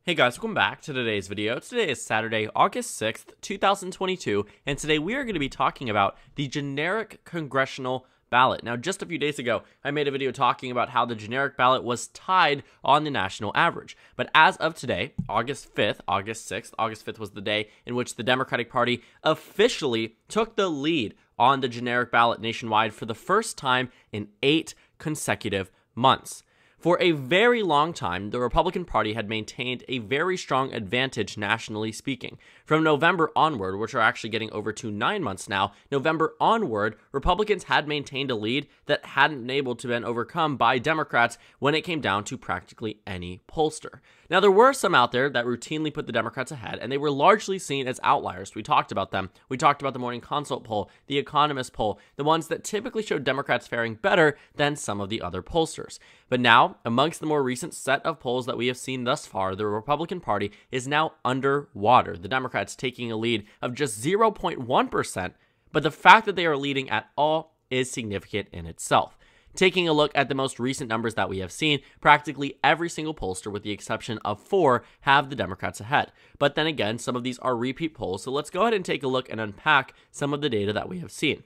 Hey guys, welcome back to today's video. Today is Saturday, August 6th, 2022, and today we are going to be talking about the generic congressional ballot. Now, just a few days ago, I made a video talking about how the generic ballot was tied on the national average. But as of today, August 5th, August 5th was the day in which the Democratic Party officially took the lead on the generic ballot nationwide for the first time in 8 consecutive months. For a very long time, the Republican Party had maintained a very strong advantage nationally speaking. From November onward, which are actually getting over to 9 months now, November onward, Republicans had maintained a lead that hadn't been able to be overcome by Democrats when it came down to practically any pollster. Now, there were some out there that routinely put the Democrats ahead, and they were largely seen as outliers. We talked about them. We talked about the Morning Consult poll, the Economist poll, the ones that typically showed Democrats faring better than some of the other pollsters. But now, amongst the more recent set of polls that we have seen thus far, the Republican Party is now underwater. The Democrats taking a lead of just 0.1%, but the fact that they are leading at all is significant in itself. Taking a look at the most recent numbers that we have seen, practically every single pollster, with the exception of 4, have the Democrats ahead. But then again, some of these are repeat polls, so let's go ahead and take a look and unpack some of the data that we have seen.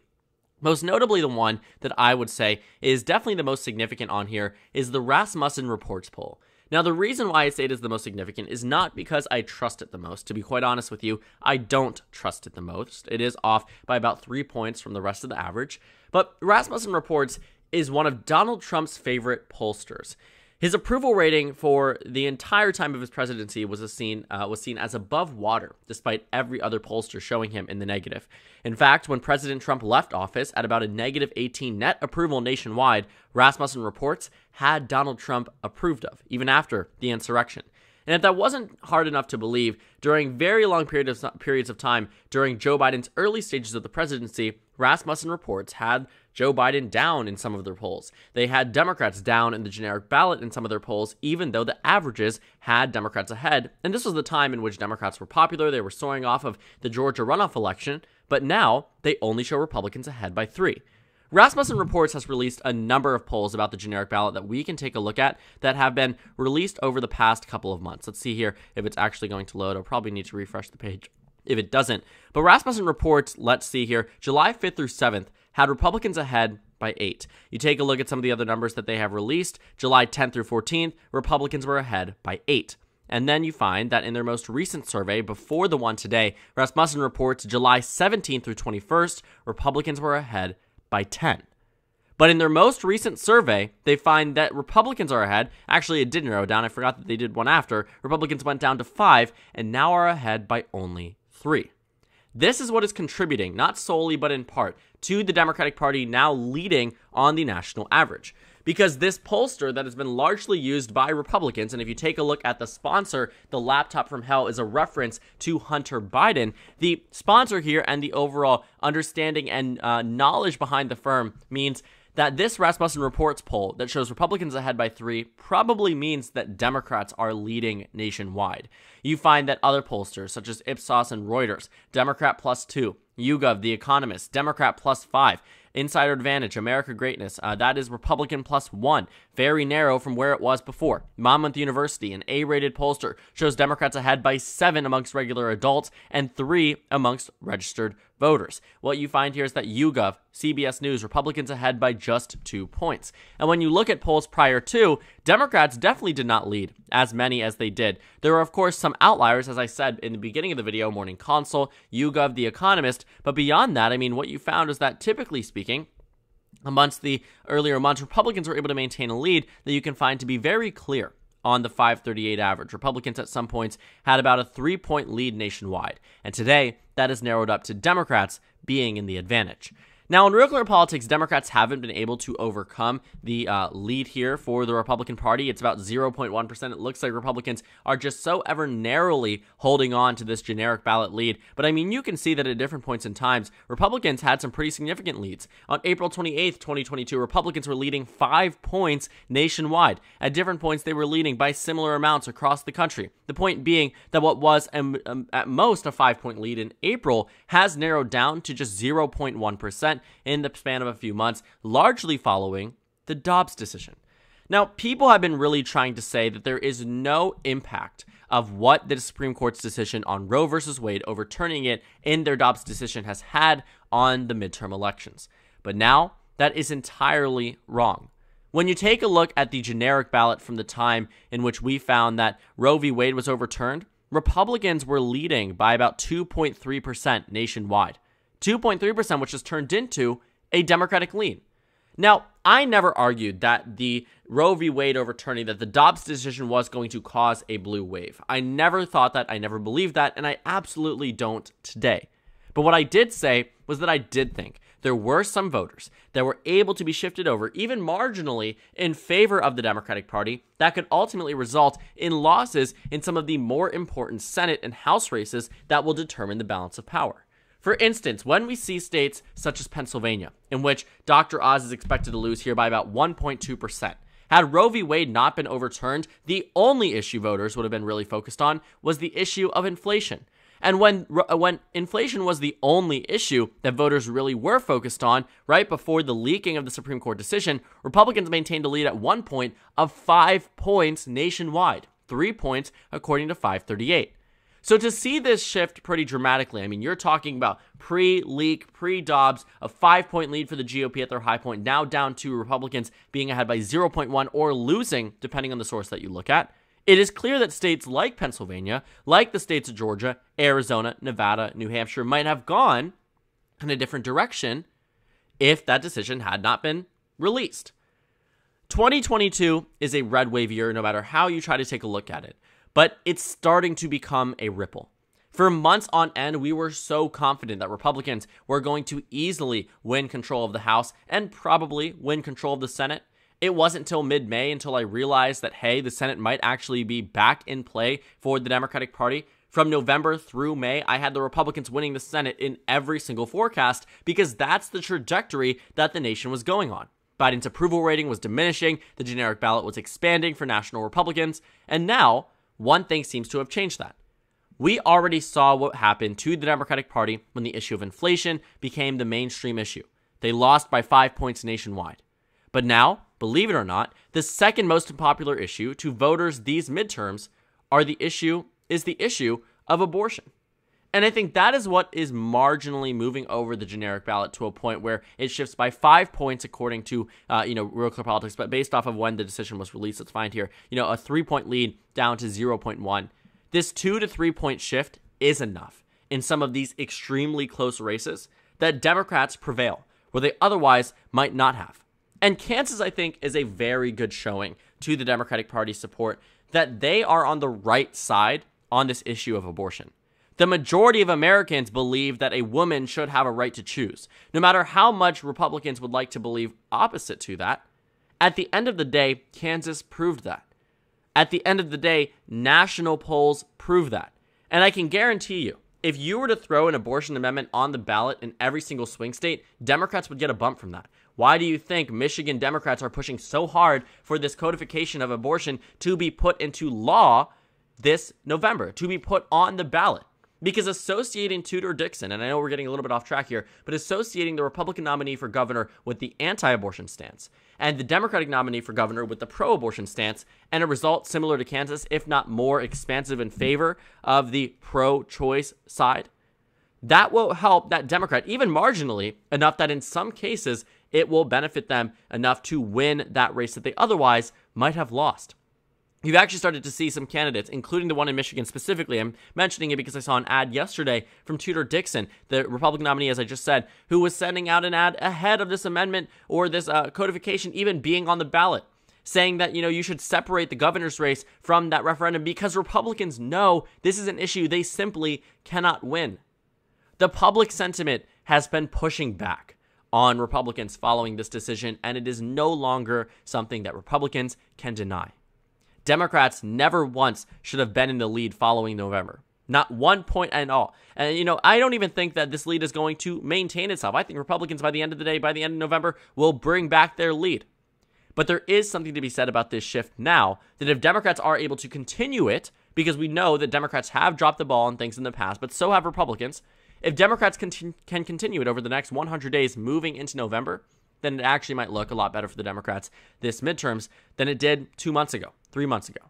Most notably, the one that I would say is definitely the most significant on here is the Rasmussen Reports poll. Now, the reason why I say it is the most significant is not because I trust it the most. To be quite honest with you, I don't trust it the most. It is off by about 3 points from the rest of the average. But Rasmussen Reports is one of Donald Trump's favorite pollsters. His approval rating for the entire time of his presidency was seen as above water, despite every other pollster showing him in the negative. In fact, when President Trump left office at about a negative 18 net approval nationwide, Rasmussen Reports had Donald Trump approved of, even after the insurrection. And if that wasn't hard enough to believe, during very long periods of time during Joe Biden's early stages of the presidency, Rasmussen Reports had Joe Biden down in some of their polls. They had Democrats down in the generic ballot in some of their polls, even though the averages had Democrats ahead. And this was the time in which Democrats were popular. They were soaring off of the Georgia runoff election, but now they only show Republicans ahead by 3. Rasmussen Reports has released a number of polls about the generic ballot that we can take a look at that have been released over the past couple of months. Let's see here if it's actually going to load. I'll probably need to refresh the page if it doesn't. But Rasmussen Reports, let's see here, July 5th through 7th, had Republicans ahead by 8. You take a look at some of the other numbers that they have released. July 10th through 14th, Republicans were ahead by 8. And then you find that in their most recent survey, before the one today, Rasmussen Reports, July 17th through 21st, Republicans were ahead by 10. But in their most recent survey, they find that Republicans are ahead. Actually, it did narrow down. I forgot that they did one after. Republicans went down to 5 and now are ahead by only 3. This is what is contributing, not solely but in part, to the Democratic Party now leading on the national average. Because this pollster that has been largely used by Republicans, and if you take a look at the sponsor, the laptop from hell is a reference to Hunter Biden. The sponsor here and the overall understanding and knowledge behind the firm means that this Rasmussen Reports poll that shows Republicans ahead by 3 probably means that Democrats are leading nationwide. You find that other pollsters, such as Ipsos and Reuters, Democrat +2, YouGov, The Economist, Democrat +5, Insider Advantage, America Greatness, that is Republican +1, very narrow from where it was before. Monmouth University, an A-rated pollster, shows Democrats ahead by 7 amongst regular adults and 3 amongst registered voters. What you find here is that YouGov, CBS News, Republicans ahead by just 2 points. And when you look at polls prior to, Democrats definitely did not lead as many as they did. There are, of course, some outliers, as I said in the beginning of the video, Morning Consult, YouGov, The Economist, but beyond that, I mean, what you found is that, typically speaking, amongst the earlier months, Republicans were able to maintain a lead that you can find to be very clear on the 538 average. Republicans at some points had about a 3-point lead nationwide, and today that is narrowed up to Democrats being in the advantage. Now, in regular politics, Democrats haven't been able to overcome the lead here for the Republican Party. It's about 0.1%. It looks like Republicans are just so ever narrowly holding on to this generic ballot lead. But I mean, you can see that at different points in times, Republicans had some pretty significant leads. On April 28th, 2022, Republicans were leading 5 points nationwide. At different points, they were leading by similar amounts across the country. The point being that what was at most a 5-point lead in April has narrowed down to just 0.1%. In the span of a few months, largely following the Dobbs decision. Now, people have been really trying to say that there is no impact of what the Supreme Court's decision on Roe versus Wade overturning it in their Dobbs decision has had on the midterm elections. But now, that is entirely wrong. When you take a look at the generic ballot from the time in which we found that Roe v. Wade was overturned, Republicans were leading by about 2.3% nationwide. 2.3%, which has turned into a Democratic lean. Now, I never argued that the Roe v. Wade overturning, that the Dobbs decision was going to cause a blue wave. I never thought that, I never believed that, and I absolutely don't today. But what I did say was that I did think there were some voters that were able to be shifted over, even marginally, in favor of the Democratic Party that could ultimately result in losses in some of the more important Senate and House races that will determine the balance of power. For instance, when we see states such as Pennsylvania, in which Dr. Oz is expected to lose here by about 1.2%, had Roe v. Wade not been overturned, the only issue voters would have been really focused on was the issue of inflation. And when inflation was the only issue that voters really were focused on right before the leaking of the Supreme Court decision, Republicans maintained a lead at one point of 5 points nationwide, 3 points according to FiveThirtyEight. So to see this shift pretty dramatically, I mean, you're talking about pre-leak, pre-Dobbs, a 5-point lead for the GOP at their high point, now down to Republicans being ahead by 0.1 or losing, depending on the source that you look at. It is clear that states like Pennsylvania, like the states of Georgia, Arizona, Nevada, New Hampshire, might have gone in a different direction if that decision had not been released. 2022 is a red wave year, no matter how you try to take a look at it, but it's starting to become a ripple. For months on end, we were so confident that Republicans were going to easily win control of the House and probably win control of the Senate. It wasn't until mid-May until I realized that, hey, the Senate might actually be back in play for the Democratic Party. From November through May, I had the Republicans winning the Senate in every single forecast because that's the trajectory that the nation was going on. Biden's approval rating was diminishing, the generic ballot was expanding for national Republicans, and now one thing seems to have changed that. We already saw what happened to the Democratic Party when the issue of inflation became the mainstream issue. They lost by 5 points nationwide. But now, believe it or not, the second most unpopular issue to voters these midterms is the issue of abortion. And I think that is what is marginally moving over the generic ballot to a point where it shifts by 5 points according to, Real Clear Politics, but based off of when the decision was released, let's find here, a 3-point lead down to 0.1. This 2 to 3 point shift is enough in some of these extremely close races that Democrats prevail, where they otherwise might not have. And Kansas, I think, is a very good showing to the Democratic Party support that they are on the right side on this issue of abortion. The majority of Americans believe that a woman should have a right to choose, no matter how much Republicans would like to believe opposite to that. At the end of the day, Kansas proved that. At the end of the day, national polls prove that. And I can guarantee you, if you were to throw an abortion amendment on the ballot in every single swing state, Democrats would get a bump from that. Why do you think Michigan Democrats are pushing so hard for this codification of abortion to be put into law this November, to be put on the ballot? Because associating Tudor Dixon, and I know we're getting a little bit off track here, but associating the Republican nominee for governor with the anti-abortion stance and the Democratic nominee for governor with the pro-abortion stance, and a result similar to Kansas, if not more expansive in favor of the pro-choice side, that will help that Democrat, even marginally, enough that in some cases it will benefit them enough to win that race that they otherwise might have lost. You've actually started to see some candidates, including the one in Michigan specifically. I'm mentioning it because I saw an ad yesterday from Tudor Dixon, the Republican nominee, as I just said, who was sending out an ad ahead of this amendment or this codification even being on the ballot, saying that, you should separate the governor's race from that referendum because Republicans know this is an issue they simply cannot win. The public sentiment has been pushing back on Republicans following this decision, and it is no longer something that Republicans can deny. Democrats never once should have been in the lead following November. Not 1 point at all. And, I don't even think that this lead is going to maintain itself. I think Republicans, by the end of the day, by the end of November, will bring back their lead. But there is something to be said about this shift now, that if Democrats are able to continue it, because we know that Democrats have dropped the ball on things in the past, but so have Republicans, if Democrats can continue it over the next 100 days moving into November, then it actually might look a lot better for the Democrats this midterms than it did 2 months ago, 3 months ago.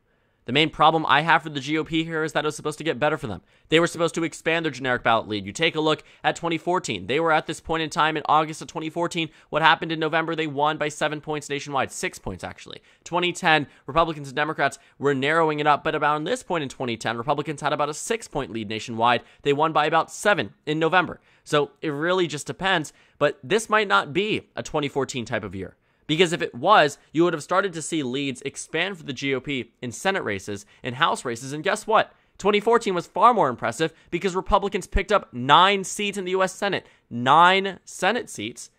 The main problem I have for the GOP here is that it was supposed to get better for them. They were supposed to expand their generic ballot lead. You take a look at 2014. They were at this point in time in August of 2014. What happened in November? They won by 7 points nationwide, 6 points actually. 2010, Republicans and Democrats were narrowing it up, but about this point in 2010, Republicans had about a 6-point lead nationwide. They won by about 7 in November. So it really just depends, but this might not be a 2014 type of year. Because if it was, you would have started to see leads expand for the GOP in Senate races and House races. And guess what? 2014 was far more impressive because Republicans picked up 9 seats in the U.S. Senate. 9 Senate seats.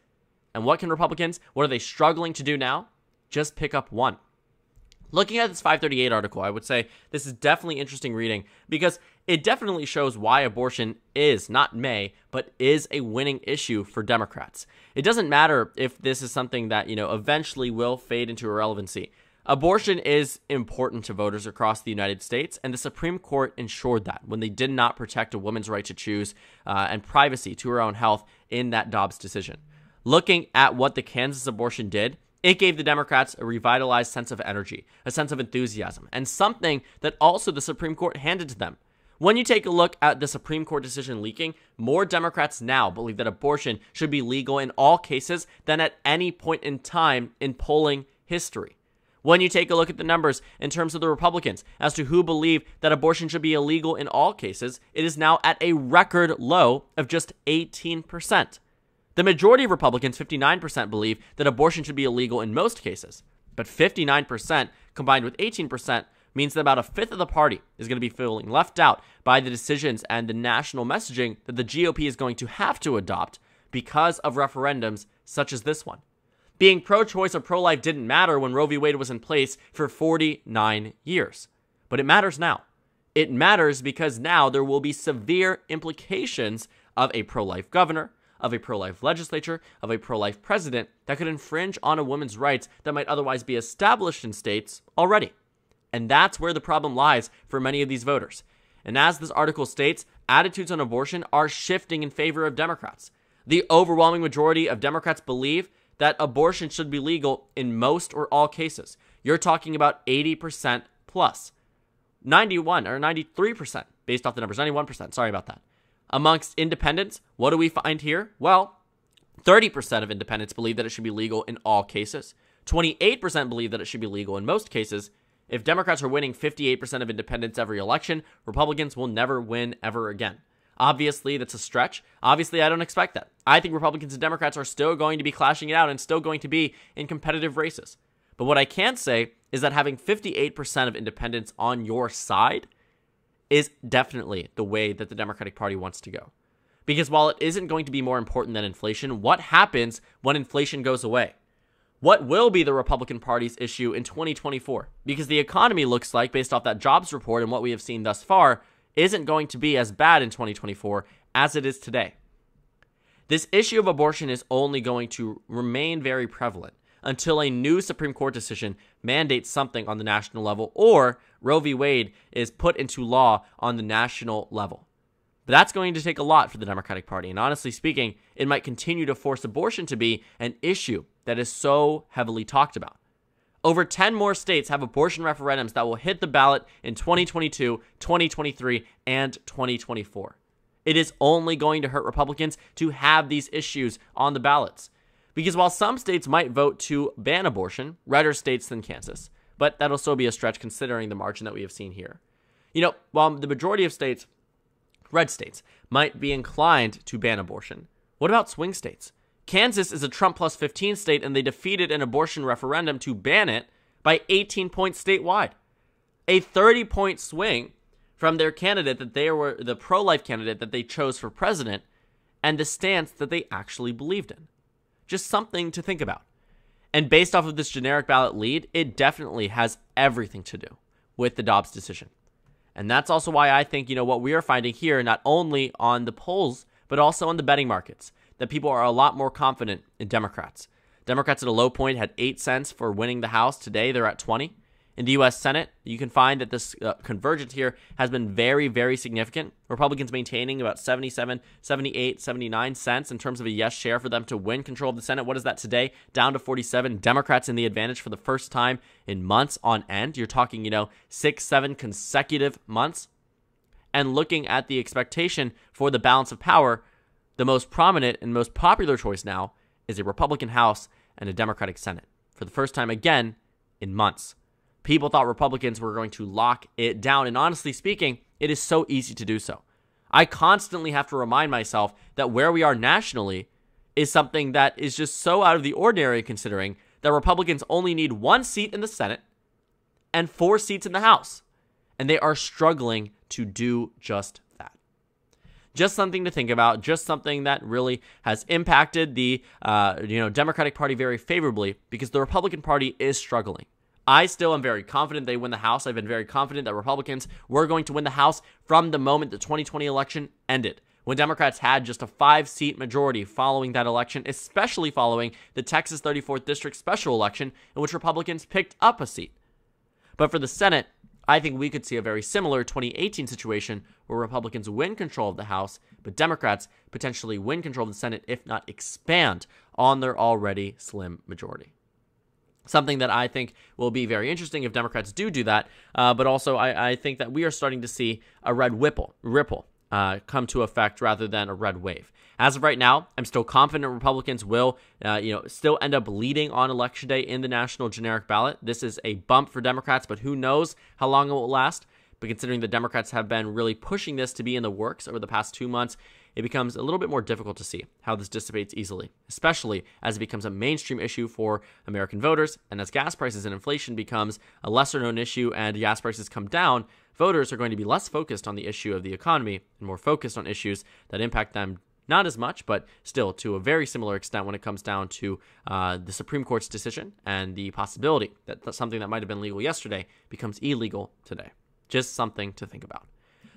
And what can Republicans, what are they struggling to do now? Just pick up 1. Looking at this 538 article, I would say this is definitely interesting reading because it definitely shows why abortion is, not may, but is a winning issue for Democrats. It doesn't matter if this is something that, eventually will fade into irrelevancy. Abortion is important to voters across the United States, and the Supreme Court ensured that when they did not protect a woman's right to choose and privacy to her own health in that Dobbs decision. Looking at what the Kansas abortion did, it gave the Democrats a revitalized sense of energy, a sense of enthusiasm, and something that also the Supreme Court handed to them. When you take a look at the Supreme Court decision leaking, more Democrats now believe that abortion should be legal in all cases than at any point in time in polling history. When you take a look at the numbers in terms of the Republicans as to who believe that abortion should be illegal in all cases, it is now at a record low of just 18%. The majority of Republicans, 59%, believe that abortion should be illegal in most cases. But 59% combined with 18% means that about a fifth of the party is going to be feeling left out by the decisions and the national messaging that the GOP is going to have to adopt because of referendums such as this one. Being pro-choice or pro-life didn't matter when Roe v. Wade was in place for 49 years. But it matters now. It matters because now there will be severe implications of a pro-life governor, of a pro-life legislature, of a pro-life president that could infringe on a woman's rights that might otherwise be established in states already. And that's where the problem lies for many of these voters. And as this article states, attitudes on abortion are shifting in favor of Democrats. The overwhelming majority of Democrats believe that abortion should be legal in most or all cases. You're talking about 80% plus. 91 or 93% based off the numbers, 91%, sorry about that. Amongst independents, what do we find here? Well, 30% of independents believe that it should be legal in all cases. 28% believe that it should be legal in most cases. If Democrats are winning 58% of independents every election, Republicans will never win ever again. Obviously, that's a stretch. Obviously, I don't expect that. I think Republicans and Democrats are still going to be clashing it out and still going to be in competitive races. But what I can say is that having 58% of independents on your side is definitely the way that the Democratic Party wants to go. Because while it isn't going to be more important than inflation, what happens when inflation goes away? What will be the Republican Party's issue in 2024? Because the economy looks like, based off that jobs report and what we have seen thus far, isn't going to be as bad in 2024 as it is today. This issue of abortion is only going to remain very prevalent until a new Supreme Court decision mandates something on the national level or Roe v. Wade is put into law on the national level. But that's going to take a lot for the Democratic Party, and honestly speaking, it might continue to force abortion to be an issue that is so heavily talked about. Over 10 more states have abortion referendums that will hit the ballot in 2022, 2023, and 2024. It is only going to hurt Republicans to have these issues on the ballots. Because while some states might vote to ban abortion, redder states than Kansas, but that'll still be a stretch considering the margin that we have seen here. While the majority of states, red states, might be inclined to ban abortion, what about swing states? Kansas is a Trump plus 15 state, and they defeated an abortion referendum to ban it by 18 points statewide. A 30-point swing from their candidate that they were the pro-life candidate that they chose for president and the stance that they actually believed in. Just something to think about. And based off of this generic ballot lead, it definitely has everything to do with the Dobbs decision. And that's also why I think, what we are finding here, not only on the polls, but also on the betting markets, that people are a lot more confident in Democrats. Democrats at a low point had 8 cents for winning the House. Today, they're at 20. In the U.S. Senate, you can find that this convergence here has been very, very significant. Republicans maintaining about 77, 78, 79 cents in terms of a yes share for them to win control of the Senate. What is that today? Down to 47. Democrats in the advantage for the first time in months on end. You're talking, 6, 7 consecutive months. And looking at the expectation for the balance of power, the most prominent and most popular choice now is a Republican House and a Democratic Senate. For the first time again in months. People thought Republicans were going to lock it down, and honestly speaking, it is so easy to do so. I constantly have to remind myself that where we are nationally is something that is just so out of the ordinary, considering that Republicans only need 1 seat in the Senate and 4 seats in the House, and they are struggling to do just that. Just something to think about, just something that really has impacted the Democratic Party very favorably, because the Republican Party is struggling. I still am very confident they win the House. I've been very confident that Republicans were going to win the House from the moment the 2020 election ended, when Democrats had just a 5-seat majority following that election, especially following the Texas 34th District special election, in which Republicans picked up a seat. But for the Senate, I think we could see a very similar 2018 situation where Republicans win control of the House, but Democrats potentially win control of the Senate, if not expand on their already slim majority. Something that I think will be very interesting if Democrats do that, but also I think that we are starting to see a red ripple come to effect rather than a red wave. As of right now, I'm still confident Republicans will still end up leading on Election Day in the national generic ballot. This is a bump for Democrats, but who knows how long it will last. But considering the Democrats have been really pushing this to be in the works over the past 2 months, it becomes a little bit more difficult to see how this dissipates easily, especially as it becomes a mainstream issue for American voters. And as gas prices and inflation becomes a lesser known issue and gas prices come down, voters are going to be less focused on the issue of the economy and more focused on issues that impact them not as much, but still to a very similar extent when it comes down to the Supreme Court's decision and the possibility that something that might have been legal yesterday becomes illegal today. Just something to think about.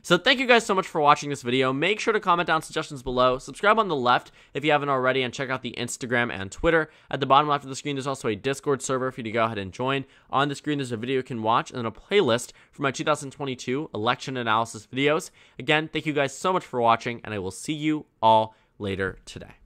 So thank you guys so much for watching this video. Make sure to comment down suggestions below. Subscribe on the left if you haven't already, and check out the Instagram and Twitter. At the bottom left of the screen, there's also a Discord server for you to go ahead and join. On the screen, there's a video you can watch and then a playlist for my 2022 election analysis videos. Again, thank you guys so much for watching, and I will see you all later today.